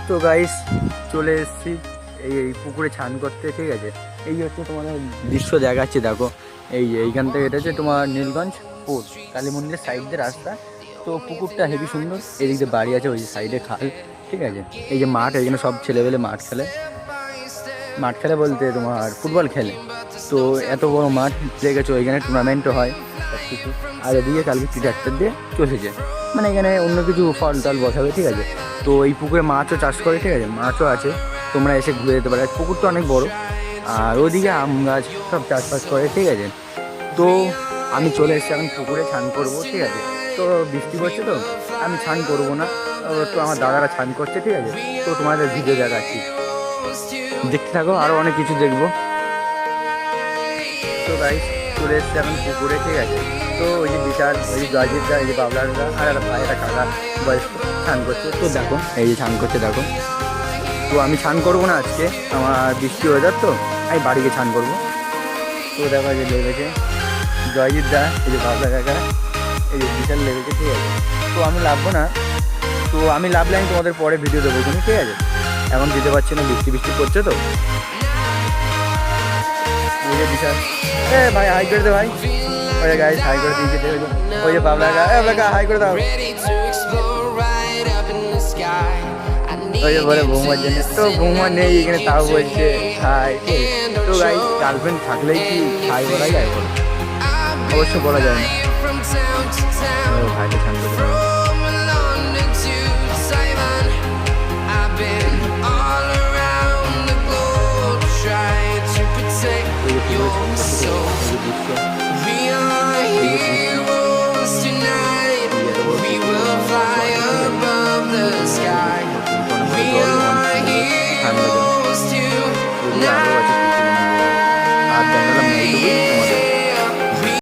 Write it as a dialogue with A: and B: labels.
A: তো গাইস চলে এসেছি এই পুকুরে স্নান করতে, ঠিক আছে। এই হচ্ছে তোমাদের দৃশ্য দেখাচ্ছি, দেখো এইখান থেকে এটা হচ্ছে তোমার নীলগঞ্জ পোর্ট, কালী মন্দিরের সাইড দিয়ে রাস্তা। তো পুকুরটা হেবি সুন্দর, এদিক দিয়ে বাড়ি আছে, ওই সাইডে খাল, ঠিক আছে। এই যে মাঠ, এইখানে সব ছেলেবেলে মাঠ খেলে বলতে তোমার ফুটবল খেলে। তো এত বড় মাঠ দেখেছো, ওইখানে টুর্নামেন্টও হয় সব কিছু। আর এদিকে কালকে ট্রাক্টর দিয়ে চলেছে, মানে এখানে অন্য কিছু ফল টল বসাবে, ঠিক আছে। তো এই পুকুরে মাছও চাষ করে, ঠিক আছে, মাছও আছে, তোমরা এসে ঘুরে যেতে পারো। পুকুরটা অনেক বড়, আর ওদিকে আম গাছ সব চাষবাস করে, ঠিক আছে। তো আমি চলে এসেছি এখন পুকুরে স্নান করবো, ঠিক আছে। তো বৃষ্টি পড়ছে, তো আমি স্নান করবো না, তো আমার দাদারা স্নান করছে, ঠিক আছে। তো তোমাদের ভিডিও দেখাচ্ছি, দেখতে থাকো, আরও অনেক কিছু দেখবো। তো গাইস চলে এসছে এখন পুকুরে, ঠিক আছে। তো ওই যে বিশাল, ওই যে জয়জিৎদা, এই যে বাবলারদা আর একটা ভাই, একটা কাকা বয়স্ক স্নান করছে। তো দেখো এই যে স্নান করছে, দেখো। তো আমি স্নান করবো না আজকে, আমার বৃষ্টি ওয়েদার, তো আমি বাড়ি গিয়ে স্নান করবো। তো দেখো এই যে লেগেছে জয়জিৎদা, এই যে বাবলা কাকা, এই যে বিশাল লেগেছে, ঠিক আছে। তো আমি লাভবো না, তো আমি লাভলে আমি তোমাদের পরে ভিডিও দেবো কোনো, ঠিক আছে। এখন দিতে পারছি না, বৃষ্টি করছে তো। ওই যে বিশাল, ভাই হাই করে দে ভাই, ওই গাইস হাই করে দিয়েছে, ওই যে বাবলা কাকা হাই করে দাও। ওই যে বলে বৌমার জন্য, তো বৌমা নেই এখানে, তাও বলছে হাই। তো গাইস গার্লফ্রেন্ড থাকলেই কি হাই বলা যায়, বলো? অবশ্য বলা যায় না। ভাইকে স্নান করতে পারবো।